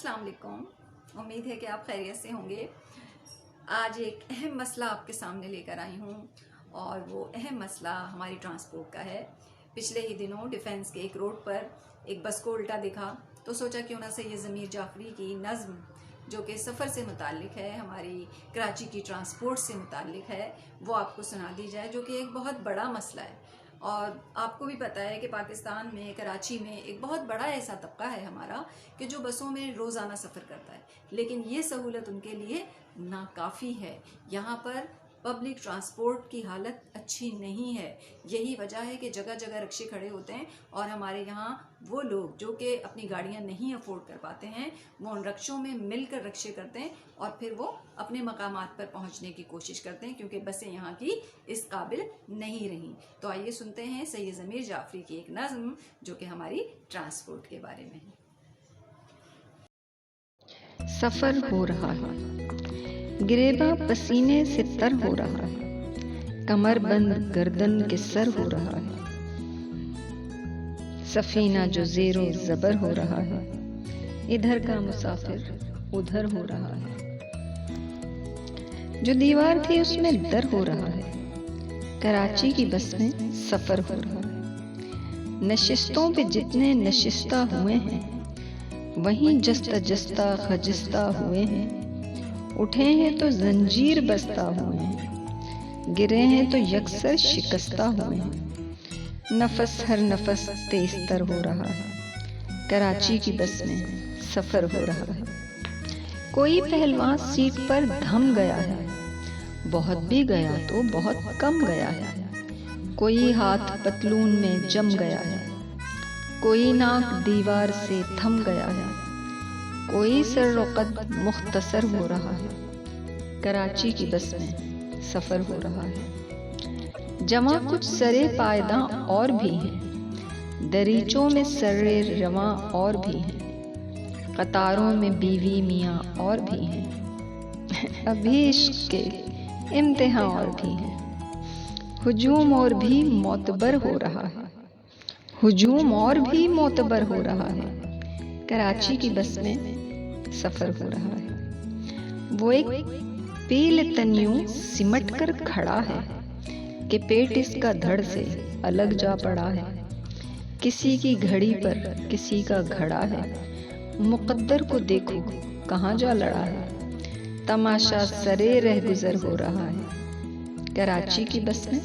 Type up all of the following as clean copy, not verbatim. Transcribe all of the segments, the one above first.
अस्सलाम वालेकुम। उम्मीद है कि आप खैरियत से होंगे। आज एक अहम मसला आपके सामने लेकर आई हूँ और वो अहम मसला हमारी ट्रांसपोर्ट का है। पिछले ही दिनों डिफेंस के एक रोड पर एक बस को उल्टा देखा तो सोचा क्यों ना से ये ज़मीर जाफरी की नज़्म जो कि सफ़र से मुताल्लिक है, हमारी कराची की ट्रांसपोर्ट से मुताल्लिक है, वो आपको सुना दी जाए, जो कि एक बहुत बड़ा मसला है। और आपको भी पता है कि पाकिस्तान में कराची में एक बहुत बड़ा ऐसा तबका है हमारा कि जो बसों में रोज़ाना सफ़र करता है, लेकिन ये सहूलत उनके लिए नाकाफ़ी है। यहाँ पर पब्लिक ट्रांसपोर्ट की हालत अच्छी नहीं है। यही वजह है कि जगह जगह रिक्शे खड़े होते हैं और हमारे यहाँ वो लोग जो कि अपनी गाड़ियाँ नहीं अफोर्ड कर पाते हैं, वो उन रिक्शों में मिलकर रिक्शे करते हैं और फिर वो अपने मकामात पर पहुँचने की कोशिश करते हैं, क्योंकि बसें यहाँ की इस काबिल नहीं रहीं। तो आइए सुनते हैं सैयद ज़मीर जाफरी की एक नज़्म जो कि हमारी ट्रांसपोर्ट के बारे में है। सफर हो रहा है, गिरेबा पसीने से तर हो रहा है, कमर बंद गर्दन के सर हो रहा है, सफीना जो ज़ेरो ज़बर हो रहा है, इधर का मुसाफिर उधर हो रहा है, जो दीवार थी उसमें दर हो रहा है, कराची की बस में सफर हो रहा है। नशिस्तों पे जितने नशिस्ता हुए हैं वहीं जस्ता जस्ता खजिस्ता हुए हैं, उठे हैं तो जंजीर बस्ता हुए हैं, गिरे हैं तो यकसर शिकस्ता हुए हैं। नफस हर नफस तेज तर हो रहा है, कराची की बस में सफर हो रहा है। कोई पहलवान सीट पर थम गया है, बहुत भी गया तो बहुत कम गया है। कोई हाथ पतलून में जम गया है, कोई नाक दीवार से थम गया है, कोई सर मुख्तसर हो रहा है, कराची की बस में सफर हो रहा है। जमा कुछ सरे पायदां और भी हैं, दरीचों में सरे रवां और भी हैं, कतारों में बीवी मियाँ और भी हैं, अभी इश्क के इम्तिहान और भी हैं। हुजूम और भी मोतबर हो रहा है, हुजूम और भी मोतबर हो रहा है, कराची की बस में सफर हो रहा है। वो एक पील तनियों सिमट कर खड़ा है कि पेट इसका धड़ से अलग जा पड़ा है। किसी की घड़ी पर किसी का घड़ा है, मुकद्दर को देखो कहाँ जा लड़ा है। तमाशा सरे रह गुजर हो रहा है, कराची की बस में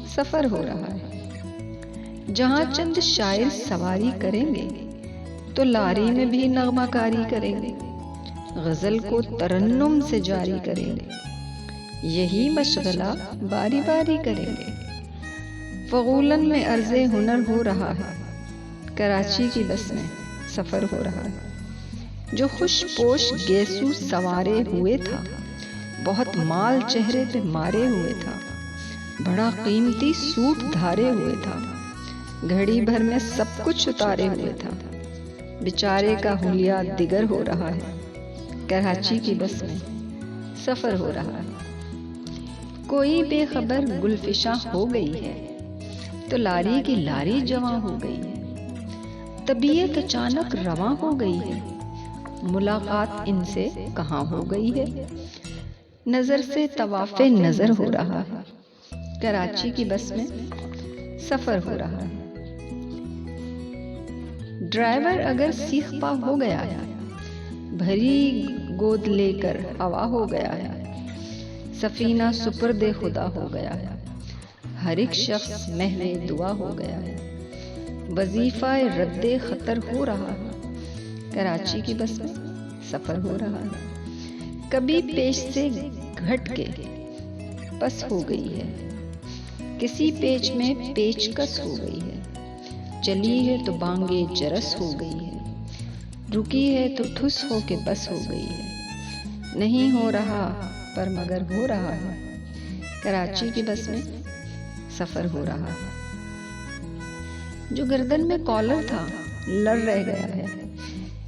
सफर हो रहा है। जहाँ चंद शायर सवारी करेंगे तो लारी में भी नगमाकारी करेंगे, गजल को तरन्नुम से जारी करेंगे, यही मशगला बारी बारी करेंगे। फगूलन में अर्ज़े हुनर हो रहा है, कराची की बस में सफर हो रहा है। जो खुश पोश गेसू सवारे हुए था, बहुत माल चेहरे पे मारे हुए था, बड़ा कीमती सूट धारे हुए था, घड़ी भर में सब कुछ उतारे हुए था, बेचारे का हुलिया दिगर हो रहा है, कराची की बस में सफर हो रहा है। कोई बेखबर गुलफिशा हो गई है तो लारी की लारी जवां हो गई है, तबीयत अचानक रवां हो गई है, मुलाकात इनसे कहाँ हो गई है। नजर से तवाफे नजर हो रहा है, कराची की बस में सफर हो रहा है। ड्राइवर अगर सीख पा हो गया है, भरी गोद लेकर हवा हो गया है, सफीना सुपर्दे खुदा हो गया है, हर एक शख्स महवे दुआ हो गया है, वजीफा रद्दे खतर हो रहा है, कराची की बस में सफर हो रहा है। कभी पेच से घट के पस हो गई है, किसी पेच में पेचकस हो गई है, चली है तो बांगे जरस हो गई है, रुकी है तो ठुस हो के बस हो गई है। नहीं हो रहा पर मगर हो रहा है, कराची की बस में सफर हो रहा है। जो गर्दन में कॉलर था लड़ रह गया है,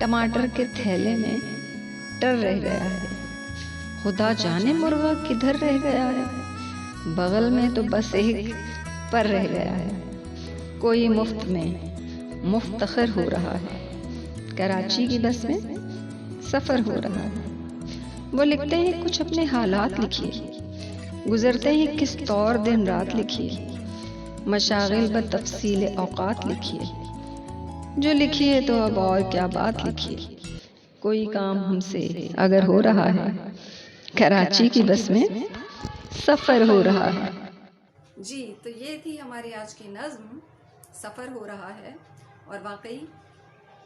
टमाटर के थैले में टर रह गया है, खुदा जाने मुर्गा किधर रह गया है, बगल में तो बस एक पर रह गया है। कोई मुफ्त में मुफ्तखर हो रहा है, कराची की बस में सफ़र हो रहा है। वो लिखते हैं कुछ अपने हालात लिखिए, गुजरते हैं किस तौर दिन रात लिखिए, मशागिल ब तफसील औकात लिखिए, जो लिखिए तो अब और क्या बात लिखिए, कोई काम हमसे अगर हो रहा है, कराची की बस में सफ़र हो रहा है। जी, तो ये थी हमारी आज की नज़्म, सफ़र हो रहा है। और वाकई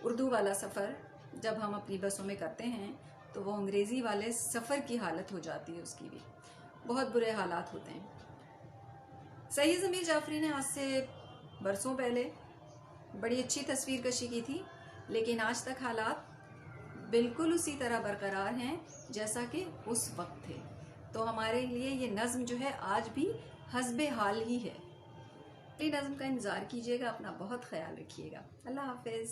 उर्दू वाला सफ़र जब हम अपनी बसों में करते हैं तो वो अंग्रेज़ी वाले सफ़र की हालत हो जाती है, उसकी भी बहुत बुरे हालात होते हैं। सही ज़मीर जाफरी ने आज से बरसों पहले बड़ी अच्छी तस्वीर कशी की थी, लेकिन आज तक हालात बिल्कुल उसी तरह बरकरार हैं जैसा कि उस वक्त थे। तो हमारे लिए ये नज़्म जो है आज भी हस्बे हाल ही है। नज़्म का इंतज़ार कीजिएगा, अपना बहुत ख्याल रखिएगा। अल्लाह हाफिज़।